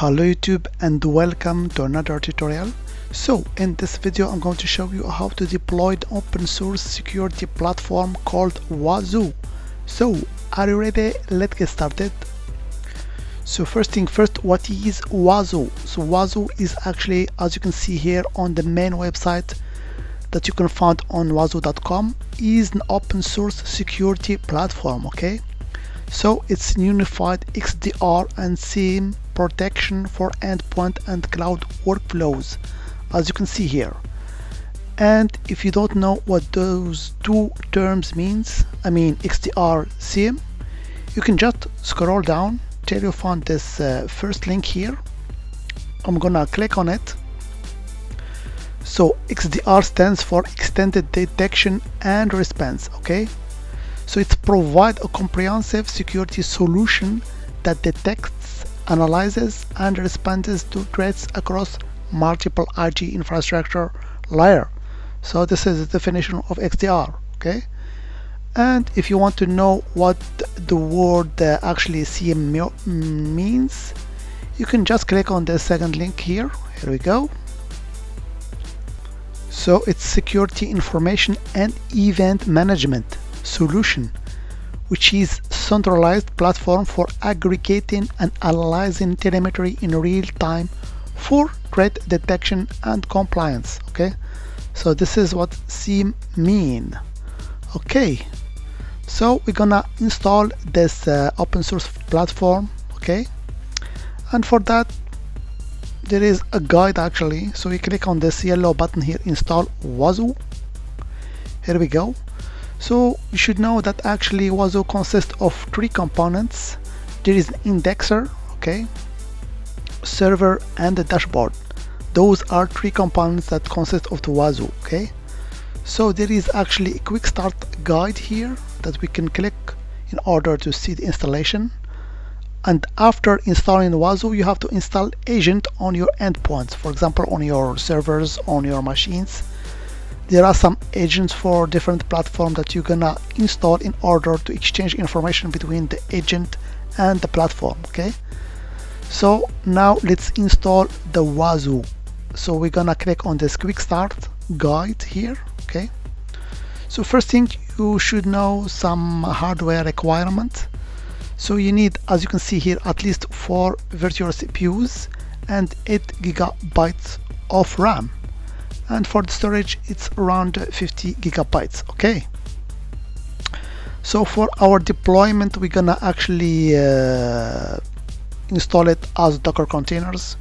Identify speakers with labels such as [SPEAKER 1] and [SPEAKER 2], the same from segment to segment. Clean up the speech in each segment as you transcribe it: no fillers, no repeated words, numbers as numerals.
[SPEAKER 1] Hello YouTube and welcome to another tutorial. So in this video I'm going to show you how to deploy the open source security platform called Wazuh. So are you ready? Let's get started. So first thing first, what is Wazuh? So Wazuh is actually, as you can see here on the main website that you can find on wazuh.com, is an open source security platform. Okay, so it's unified XDR and SIEM protection for endpoint and cloud workflows, as you can see here. And if you don't know what those two terms means, I mean XDR SIEM, you can just scroll down till you find this first link here. I'm gonna click on it. So XDR stands for extended detection and response. Okay, so it provides a comprehensive security solution that detects, analyzes and responds to threats across multiple IT infrastructure layer. So this is the definition of XDR. Okay, and if you want to know what the word actually SIEM means, you can just click on the second link here. Here we go. So it's security information and event management solution, which is centralized platform for aggregating and analyzing telemetry in real time for threat detection and compliance. Okay, so this is what SIEM mean. Okay, so we're gonna install this open source platform. Okay, and for that there is a guide actually. So we click on this yellow button here, install Wazuh. Here we go. So you should know that actually Wazuh consists of three components. There is an indexer, okay, server and the dashboard. Those are three components that consist of the Wazuh. Okay, so there is actually a quick start guide here that we can click in order to see the installation. And after installing Wazuh, you have to install agent on your endpoints, for example on your servers, on your machines. There are some agents for different platforms that you're gonna install in order to exchange information between the agent and the platform. Okay, so now let's install the Wazuh. So we're gonna click on this quick start guide here. Okay, so first thing, you should know some hardware requirement. So you need, as you can see here, at least 4 virtual CPUs and 8 GB of RAM. And for the storage, it's around 50 GB. Okay, so for our deployment, we're gonna actually install it as Docker containers.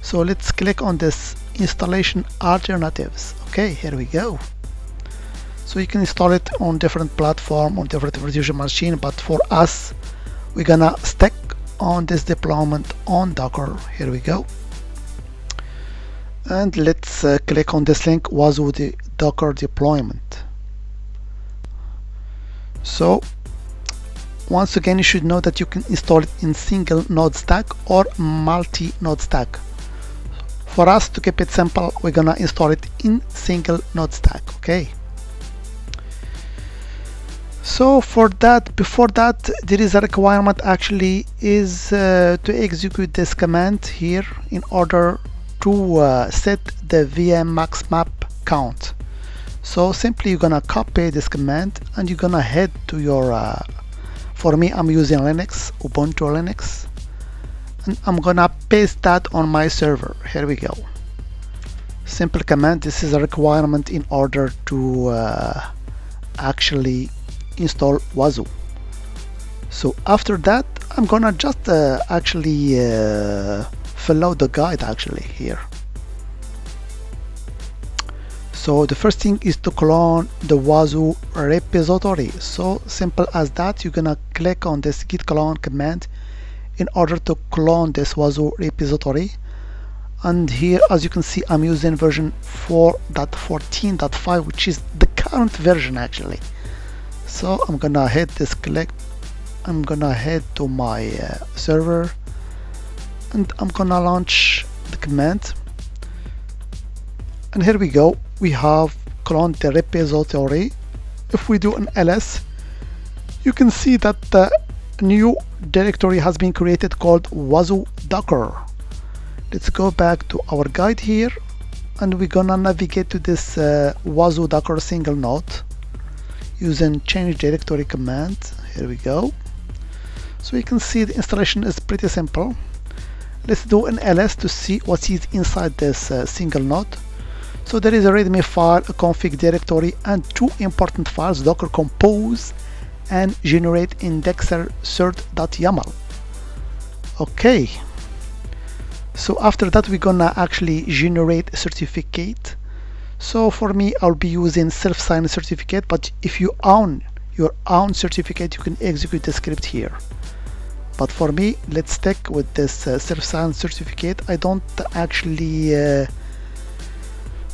[SPEAKER 1] So let's click on this installation alternatives. Okay, here we go. So you can install it on different platform, on different virtual machine, but for us, we're gonna stick on this deployment on Docker. Here we go. And let's click on this link, Wazuh Docker deployment. So once again, you should know that you can install it in single node stack or multi-node stack. For us to keep it simple, we're gonna install it in single node stack. Okay, so for that, before that, there is a requirement actually is to execute this command here in order to set the VM max map count. So simply you're gonna copy this command and you're gonna head to your for me, I'm using Linux, Ubuntu Linux, and I'm gonna paste that on my server. Here we go. Simple command. This is a requirement in order to actually install Wazuh. So after that, I'm gonna just actually follow the guide actually here. So the first thing is to clone the Wazuh repository. So simple as that. You're gonna click on this git clone command in order to clone this Wazuh repository. And here, as you can see, I'm using version 4.14.5, which is the current version actually. So I'm gonna hit this click. I'm gonna head to my server and I'm gonna launch the command. And here we go. We have cloned the repository. If we do an ls, you can see that the new directory has been created called Wazuh Docker. Let's go back to our guide here, and we're gonna navigate to this Wazuh Docker single node using change directory command. Here we go. So you can see the installation is pretty simple. Let's do an ls to see what is inside this single node. So there is a readme file, a config directory, and two important files, docker compose and generate indexer cert.yaml. Okay, so after that we're gonna actually generate a certificate. So for me, I'll be using self-signed certificate, but if you own your own certificate, you can execute the script here. But for me, let's stick with this self-signed certificate. I don't actually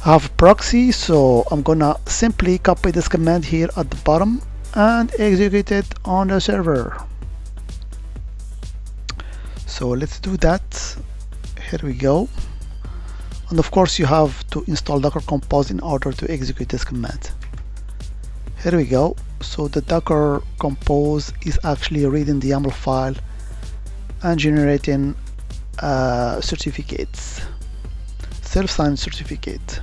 [SPEAKER 1] have proxy, so I'm gonna simply copy this command here at the bottom and execute it on the server. So let's do that. Here we go. And of course you have to install Docker Compose in order to execute this command. Here we go. So the Docker Compose is actually reading the YAML file and generating certificates, self-signed certificate.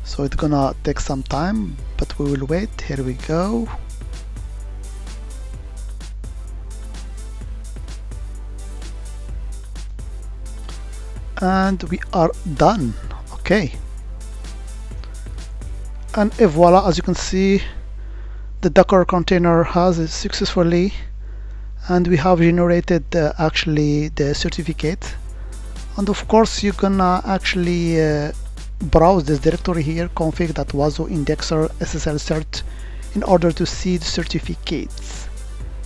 [SPEAKER 1] So it's gonna take some time, but we will wait. Here we go. And we are done. Okay, and voila, as you can see, the Docker container has it successfully, and we have generated actually the certificate. And of course you can actually browse this directory here, config.wazuh indexer SSL cert, in order to see the certificates.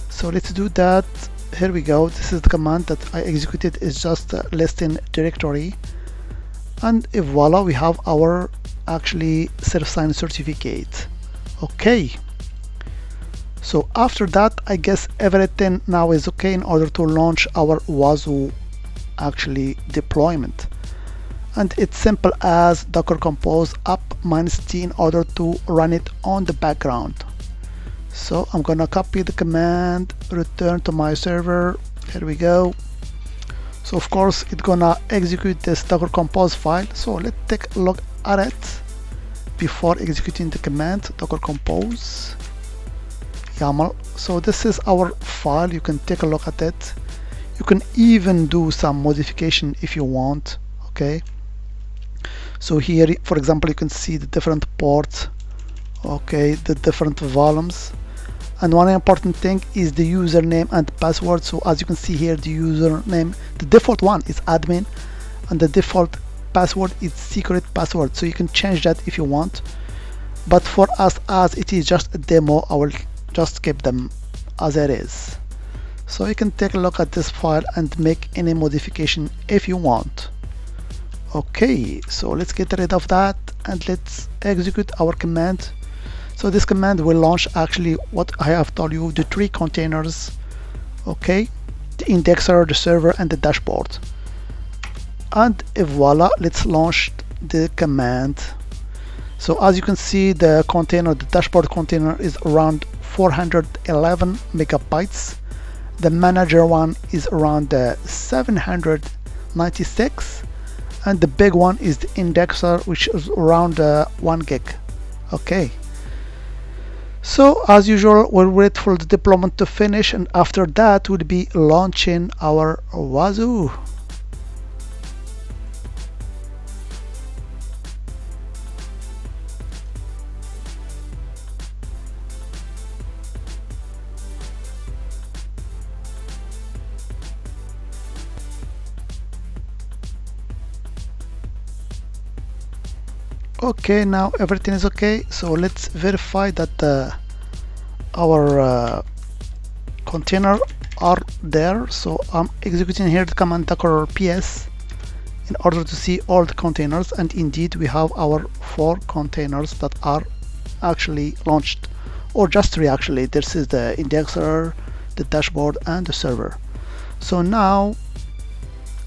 [SPEAKER 1] So let's do that. Here we go. This is the command that I executed, is just listing directory, and voila, we have our actually self-signed certificate. Okay, so after that, I guess everything now is okay in order to launch our Wazuh actually deployment. And it's simple as docker compose up -t in order to run it on the background. So I'm gonna copy the command, return to my server. Here we go. So of course it's gonna execute this docker compose file. So let's take a look at it before executing the command docker compose YAML. So this is our file. You can take a look at it. You can even do some modification if you want. Okay, so here for example you can see the different ports, okay, the different volumes, and one important thing is the username and password. So as you can see here, the username, the default one is admin, and the default password is secret password. So you can change that if you want, but for us, as it is just a demo, I will just keep them as it is. So you can take a look at this file and make any modification if you want. Okay, so let's get rid of that and let's execute our command. So this command will launch actually what I have told you, the three containers, okay, the indexer, the server, and the dashboard. And voila, let's launch the command. So as you can see, the container, the dashboard container, is around 411 megabytes. The manager one is around 796, and the big one is the indexer, which is around 1 gig. Okay, so as usual, we'll wait for the deployment to finish, and after that we'll be launching our Wazuh. Okay, now everything is okay, so let's verify that our container are there. So I'm executing here the command docker ps in order to see all the containers, and indeed we have our 4 containers that are actually launched, or just 3 actually. This is the indexer, the dashboard, and the server. So now,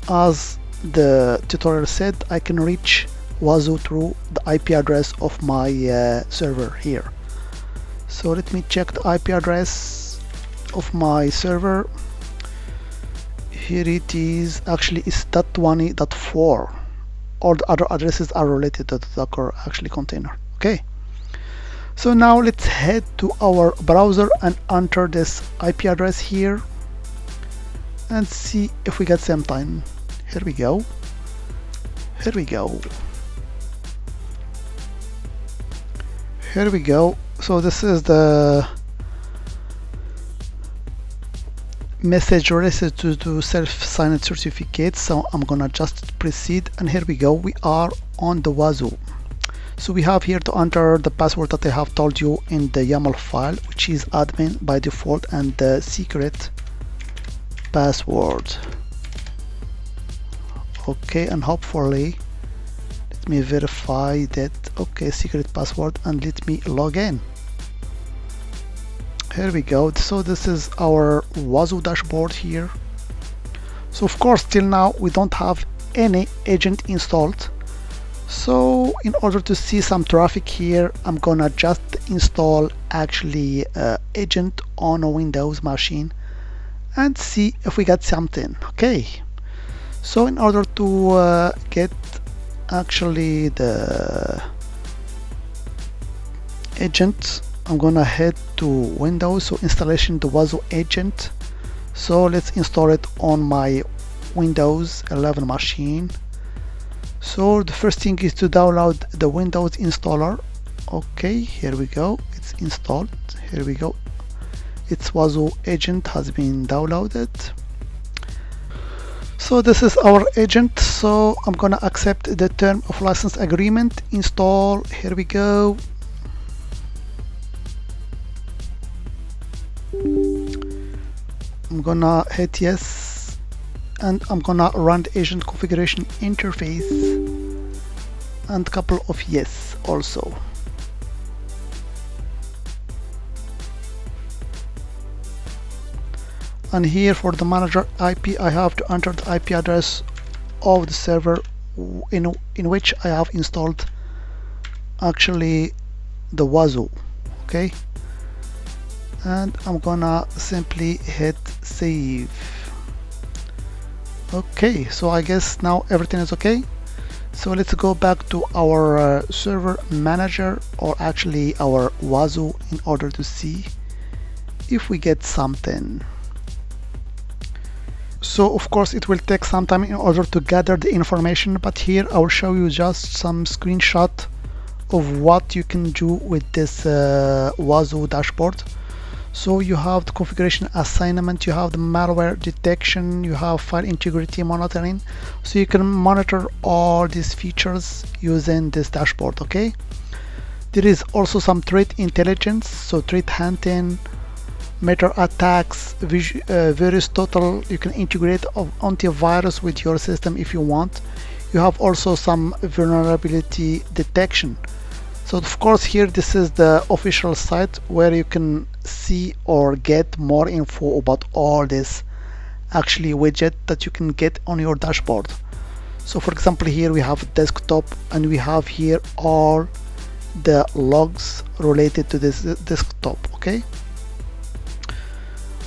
[SPEAKER 1] as the tutorial said, I can reach Wazuh through the IP address of my server here. So let me check the IP address of my server. Here it is. Actually it's .20.4. All the other addresses are related to the Docker actually container. Okay, so now let's head to our browser and enter this IP address here and see if we get something. Here we go. Here we go. Here we go. So this is the message related to self-signed certificate. So I'm gonna just proceed, and here we go. We are on the Wazuh. So we have here to enter the password that I have told you in the YAML file, which is admin by default, and the secret password. Okay, and hopefully let me verify that. Okay, secret password, and let me log in. Here we go. So this is our Wazuh dashboard here. So of course till now we don't have any agent installed. So in order to see some traffic here, I'm gonna just install actually agent on a Windows machine and see if we got something. Okay, so in order to get actually the agent, I'm gonna head to Windows, so installation the Wazuh agent. So let's install it on my Windows 11 machine. So the first thing is to download the Windows installer. Okay, here we go, it's installed. Here we go, its Wazuh agent has been downloaded. So this is our agent. So I'm gonna accept the term of license agreement, install. Here we go. I'm gonna hit yes, and I'm gonna run the agent configuration interface and couple of yes also. And here for the manager IP, I have to enter the IP address of the server in which I have installed actually the Wazuh. Okay, and I'm gonna simply hit save. Okay, so I guess now everything is okay. So let's go back to our server manager, or actually our Wazuh, in order to see if we get something. So of course it will take some time in order to gather the information, but here I will show you just some screenshot of what you can do with this Wazuh dashboard. So you have the configuration assignment, you have the malware detection, you have file integrity monitoring. So you can monitor all these features using this dashboard. Okay, there is also some threat intelligence, so threat hunting, meta attacks, virus total. You can integrate antivirus with your system if you want. You have also some vulnerability detection. So of course here this is the official site where you can see or get more info about all this actually widget that you can get on your dashboard. So for example, here we have desktop, and we have here all the logs related to this desktop. Okay,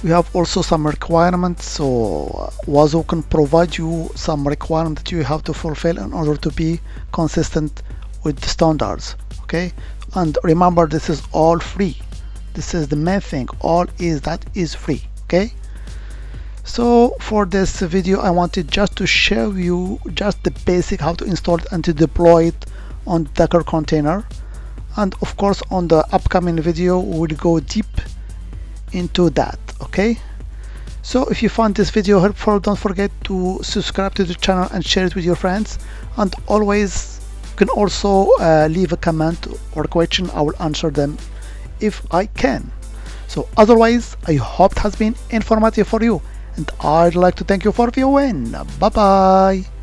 [SPEAKER 1] we have also some requirements. So Wazuh can provide you some requirements that you have to fulfill in order to be consistent with the standards. Okay, and remember, this is all free. This is the main thing, all is that is free. Okay, so for this video I wanted just to show you just the basic how to install it and to deploy it on Docker container. And of course on the upcoming video we'll go deep into that. Okay, so if you found this video helpful, don't forget to subscribe to the channel and share it with your friends. And always you can also leave a comment or a question. I will answer them if I can. So otherwise, I hope it has been informative for you, and I'd like to thank you for viewing. Bye bye.